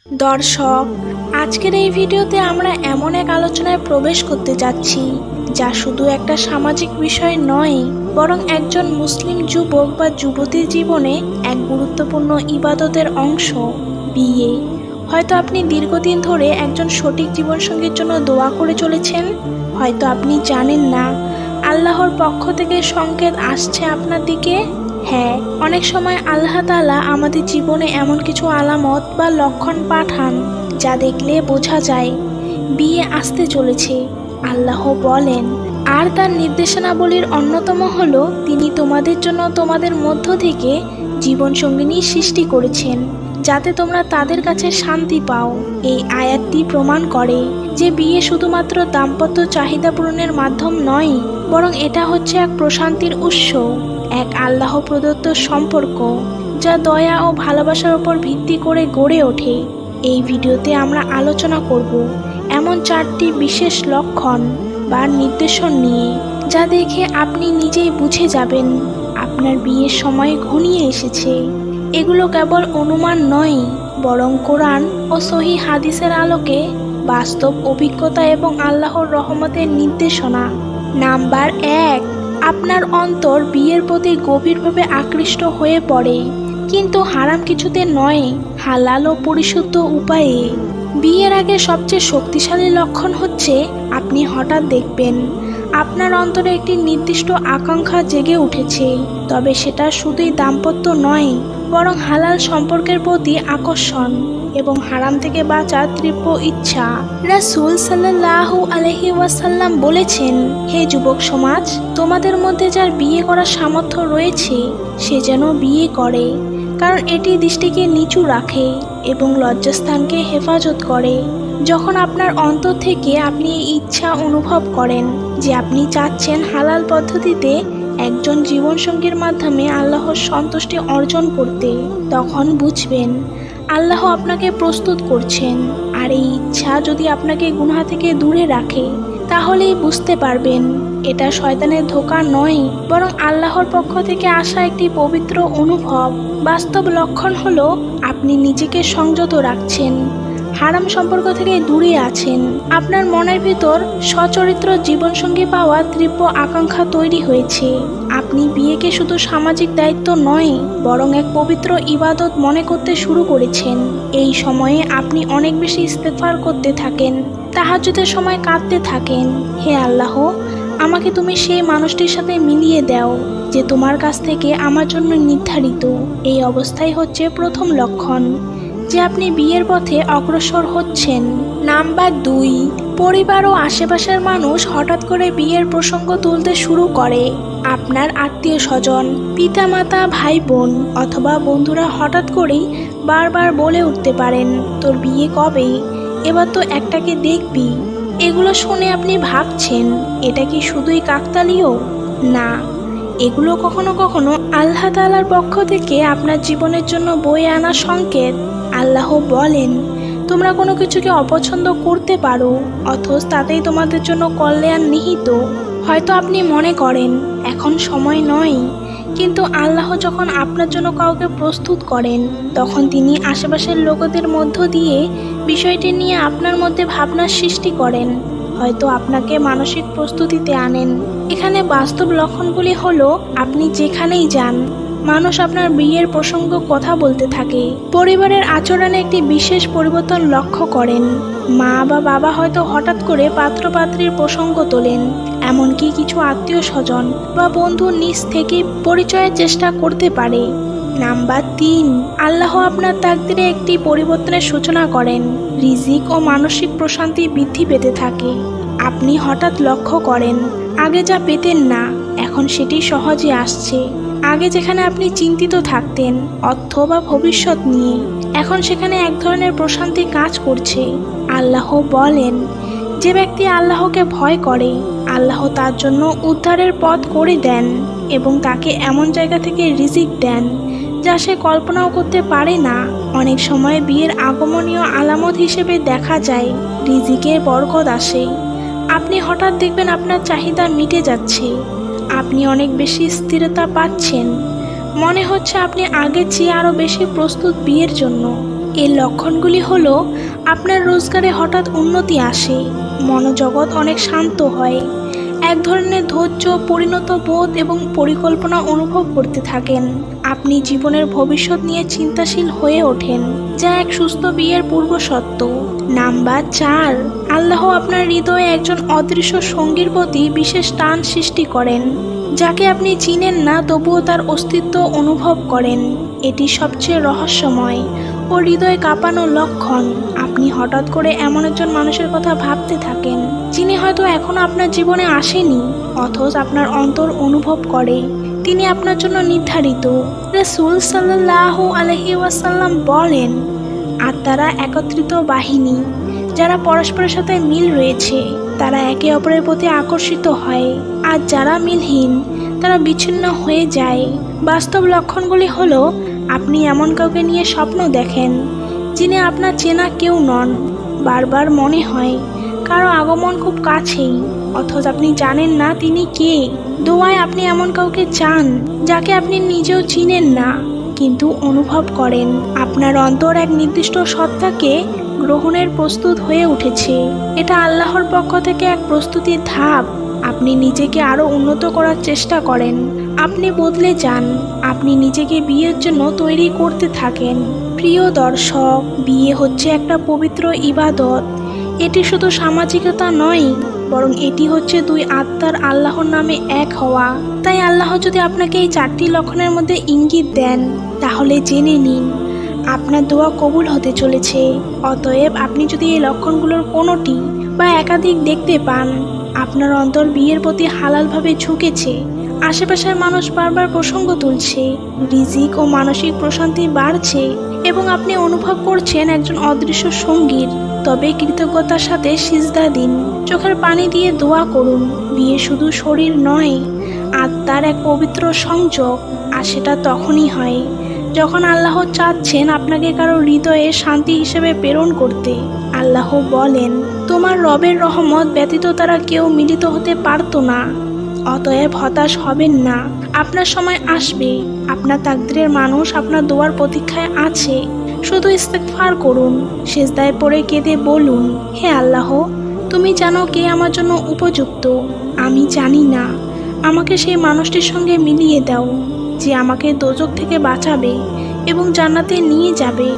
দর্শক, আজকের এই ভিডিওতে আমরা এমন এক আলোচনায় প্রবেশ করতে যাচ্ছি যা শুধু একটা সামাজিক বিষয় নয়, বরং একজন মুসলিম যুবক বা যুবতীর জীবনে এক গুরুত্বপূর্ণ ইবাদতের অংশ, বিয়ে। হয়তো আপনি দীর্ঘদিন ধরে একজন সঠিক জীবনসঙ্গীর জন্য দোয়া করে চলেছেন, হয়তো আপনি জানেন না আল্লাহর পক্ষ থেকে সংকেত আসছে আপনার দিকে। হ্যাঁ, অনেক সময় আল্লাহ তাআলা আমাদের জীবনে এমন কিছু আলামত বা লক্ষণ পাঠান যা দেখলে বোঝা যায় বিয়ে আসতে চলেছে। আল্লাহ বলেন, আর তার নির্দেশনাবলীর অন্যতম হলো তিনি তোমাদের জন্য তোমাদের মধ্য থেকে জীবনসঙ্গিনী সৃষ্টি করেছেন যাতে তোমরা তাদের কাছে শান্তি পাও। এই আয়াতটি প্রমাণ করে যে বিয়ে শুধুমাত্র দাম্পত্য চাহিদা পূরণের মাধ্যম নয়, বরং এটা হচ্ছে এক প্রশান্তির উৎস, এক আল্লাহ প্রদত্ত সম্পর্ক যা দয়া ও ভালোবাসার উপর ভিত্তি করে গড়ে ওঠে। এই ভিডিওতে আমরা আলোচনা করব এমন 4টি বিশেষ লক্ষণ বা নির্দেশন নিয়ে যা দেখে আপনি নিজেই বুঝে যাবেন আপনার বিয়ের সময় ঘনিয়ে এসেছে। এগুলো কেবল অনুমান নয়, বরং কোরআন ও সহিহ হাদিসের আলোকে বাস্তব অভিজ্ঞতা এবং আল্লাহর রহমতের নির্দেশনা। নাম্বার 1, আপনার অন্তর বিয়ের প্রতি গভীরভাবে আকৃষ্ট হয়ে পড়ে, কিন্তু হারাম কিছুতে নয়, হালাল ও পরিশুদ্ধ উপায়ে। বিয়ের আগে সবচেয়ে শক্তিশালী লক্ষণ হচ্ছে আপনি হঠাৎ দেখবেন আপনার অন্তরে একটি নির্দিষ্ট আকাঙ্ক্ষা জেগে উঠেছে, তবে সেটা শুধুই দাম্পত্য নয়, বরং হালাল সম্পর্কের প্রতি আকর্ষণ এবং হারাম থেকে বাঁচার তীব্র ইচ্ছা। রাসূল সাল্লাল্লাহু আলাইহি ওয়াসাল্লাম বলেছেন, হে যুবক সমাজ, তোমাদের মধ্যে যার বিয়ে করার সামর্থ্য রয়েছে সে যেন বিয়ে করে, কারণ এটি দৃষ্টিকে নিচু রাখে এবং লজ্জাস্থানকে হেফাজত করে। যখন আপনার অন্তর থেকে আপনি এই ইচ্ছা অনুভব করেন যে আপনি চাচ্ছেন হালাল পদ্ধতিতে একজন জীবনসঙ্গীর মাধ্যমে আল্লাহর সন্তুষ্টি অর্জন করতে, তখন বুঝবেন আল্লাহ আপনাকে প্রস্তুত করছেন। আর এই ইচ্ছা যদি আপনাকে গুনাহ থেকে দূরে রাখে, তাহলেই বুঝতে পারবেন এটা শয়তানের ধোঁকা নয়, বরং আল্লাহর পক্ষ থেকে আসা একটি পবিত্র অনুভব। বাস্তব লক্ষণ হলো আপনি নিজেকে সংযত রাখছেন, হারাম সম্পর্ক থেকে দূরে আছেন, আপনার মনের ভিতর সচরিত্র জীবনসঙ্গী পাওয়ার তীব্র আকাঙ্ক্ষা তৈরি হয়েছে। আপনি বিয়েকে শুধু সামাজিক দায়িত্ব নয়, বরং এক পবিত্র ইবাদত মনে করতে শুরু করেছেন। এই সময়ে আপনি অনেক বেশি ইস্তেগফার করতে থাকেন, তাহাজ্জুদের সময় কাঁদতে থাকেন, হে আল্লাহ, আমাকে তুমি সেই মানুষটির সাথে মিলিয়ে দাও যে তোমার কাছ থেকে আমার জন্য নির্ধারিত। এই অবস্থাই হচ্ছে প্রথম লক্ষণ যে আপনি বিয়ের পথে অগ্রসর হচ্ছেন। নাম্বার 2, পরিবার ও আশেপাশের মানুষ হঠাৎ করে বিয়ের প্রসঙ্গ তুলতে শুরু করে। আপনার আত্মীয় স্বজন, পিতামাতা, ভাই বোন অথবা বন্ধুরা হঠাৎ করেই বারবার বলে উঠতে পারেন, তোর বিয়ে কবে, এবার তো একটাকে দেখবি। এগুলো শুনে আপনি ভাবছেন, এটা কি শুধুই কাকতালীয়? না, এগুলো কখনো কখনো আল্লাহ তাআলার পক্ষ থেকে আপনার জীবনের জন্য বয়ে আনা সংকেত। আল্লাহ বলেন, তোমরা কোনো কিছুকে অপছন্দ করতে পারো, অথচ তাতেই তোমাদের জন্য কল্যাণ নিহিত। হয়তো আপনি মনে করেন এখন সময় নয়, কিন্তু আল্লাহ যখন আপনার জন্য কাউকে প্রস্তুত করেন, তখন তিনি আশেপাশের লোকদের মধ্য দিয়ে বিষয়টি নিয়ে আপনার মধ্যে ভাবনার সৃষ্টি করেন, হয়তো আপনাকে মানসিক প্রস্তুতিতে আনেন। এখানে বাস্তব লক্ষণগুলি হলো, আপনি যেখানেই যান মানুষ আপনার বিয়ের প্রসঙ্গ কথা বলতে থাকে। পরিবারের আচরণে একটি বিশেষ পরিবর্তন লক্ষ্য করেন। মা বা বাবা হয়তো হঠাৎ করে পাত্রপাত্রীর প্রসঙ্গ তোলেন, এমনকি কিছু আত্মীয় স্বজন বা বন্ধু নিজ থেকে পরিচয়ের চেষ্টা করতে পারে। নাম্বার 3, আল্লাহ আপনার তাকদিরে একটি পরিবর্তনের সূচনা করেন। রিজিক ও মানসিক প্রশান্তি বৃদ্ধি পেতে থাকে। আপনি হঠাৎ লক্ষ্য করেন আগে যা পেতেন না, এখন সেটি সহজে আসছে। আগে যেখানে আপনি চিন্তিত থাকতেন অর্থ বা ভবিষ্যৎ নিয়ে, এখন সেখানে এক ধরনের প্রশান্তি কাজ করছে। আল্লাহ বলেন, যে ব্যক্তি আল্লাহকে ভয় করে আল্লাহ তার জন্য উদ্ধারের পথ করে দেন এবং তাকে এমন জায়গা থেকে রিজিক দেন যা সে কল্পনাও করতে পারে না। অনেক সময় বিয়ের আগমনীয় আলামত হিসেবে দেখা যায় রিজিকের বরকত আসে। আপনি হঠাৎ দেখবেন আপনার চাহিদা মিটে যাচ্ছে, আপনি অনেক বেশি স্থিরতা পাচ্ছেন, মনে হচ্ছে আপনি আগের চেয়ে আরও বেশি প্রস্তুত বিয়ের জন্য। এর লক্ষণগুলি হলো আপনার রোজগারে হঠাৎ উন্নতি আসে, মনোজগৎ অনেক শান্ত হয়, এক ধরনের ধৈর্য, পরিণত বোধ এবং পরিকল্পনা অনুভব করতে থাকেন। আপনি জীবনের ভবিষ্যৎ নিয়ে চিন্তাশীল হয়ে ওঠেন, যা এক সুস্থ বিয়ের পূর্বশর্ত। নাম্বার 4, আল্লাহ আপনার হৃদয়ে একজন অদৃশ্য সঙ্গীর প্রতি বিশেষ টান সৃষ্টি করেন, যাকে আপনি চিনেন না তবুও তার অস্তিত্ব অনুভব করেন। এটি সবচেয়ে রহস্যময় ও হৃদয় কাঁপানো লক্ষণ। আপনি হঠাৎ করে এমন একজন মানুষের কথা ভাবতে থাকেন, যিনি হয়তো এখনো আপনার জীবনে আসেনি, অথচ আপনার অন্তর অনুভব করে তিনি আপনার জন্য নির্ধারিত। রাসূল সাল্লাল্লাহু আলাইহি ওয়াসাল্লাম বলেন, আত্মারা একত্রিত বাহিনী, যারা পরস্পরের সাথে মিল রয়েছে তারা একে অপরের প্রতি আকর্ষিত হয়, আর যারা মিলহীন তারা বিচ্ছিন্ন হয়ে যায়। বাস্তব লক্ষণগুলি হলো, আপনি এমন কাউকে নিয়ে স্বপ্ন দেখেন যিনি আপনার চেনা কেউ নন। বারবার মনে হয় কারো আগমন খুব কাছেই, অথচ আপনি জানেন না তিনি কে। দোয়ায় আপনি এমন কাউকে চান যাকে আপনি নিজেও চিনেন না, কিন্তু অনুভব করেন আপনার অন্তর এক নির্দিষ্ট সত্তাকে গ্রহণের প্রস্তুত হয়ে উঠেছে। এটা আল্লাহর পক্ষ থেকে এক প্রস্তুতির ধাপ। আপনি নিজেকে আরো উন্নত করার চেষ্টা করেন, আপনি বদলে যান, আপনি নিজেকে বিয়ের জন্য তৈরি করতে থাকেন। প্রিয় দর্শক, বিয়ে হচ্ছে একটা পবিত্র ইবাদত। এটি শুধু সামাজিকতা নয়, বরং এটি হচ্ছে দুই আত্মার আল্লাহর নামে এক হওয়া। তাই আল্লাহ যদি আপনাকে এই 4টি লক্ষণের মধ্যে ইঙ্গিত দেন, তাহলে জেনে নিন আপনার দোয়া কবুল হতে চলেছে। অতএব আপনি যদি এই লক্ষণগুলোর কোনোটি বা একাধিক দেখতে পান, আপনার অন্তর বিয়ের প্রতি হালালভাবে ঝুঁকেছে, আশেপাশের মানুষ বারবার প্রসঙ্গ তুলছে, রিজিক ও মানসিক প্রশান্তি বাড়ছে এবং আপনি অনুভব করছেন একজন অদৃশ্য সঙ্গীর, তবে কৃতজ্ঞতার সাথে সিজদা দিন, চোখের পানি দিয়ে দোয়া করুন। বিয়ে শুধু শরীর নয়, আত্মার এক পবিত্র সংযোগ, আর সেটা তখনই হয় যখন আল্লাহ চাচ্ছেন আপনাকে কারো হৃদয়ে শান্তি হিসেবে প্রেরণ করতে। আল্লাহ বলেন, তোমার রবের রহমত ব্যতীত তারা কেউ মিলিত হতে পারত না। অতএব হতাশ হবেন না, আপনার সময় আসবে, আপনার তাকদীরের মানুষ আপনার দোয়ার প্রতীক্ষায় আছে। শুধু ইস্তেগফার করুন, সিজদায় পড়ে কেঁদে বলুন, হে আল্লাহ, তুমি জানো কে আমার জন্য উপযুক্ত। আমি জানি না, আমাকে সেই মানুষটির সঙ্গে মিলিয়ে দাও যে আমাকে দোজখ থেকে বাঁচাবে এবং জান্নাতে নিয়ে যাবে।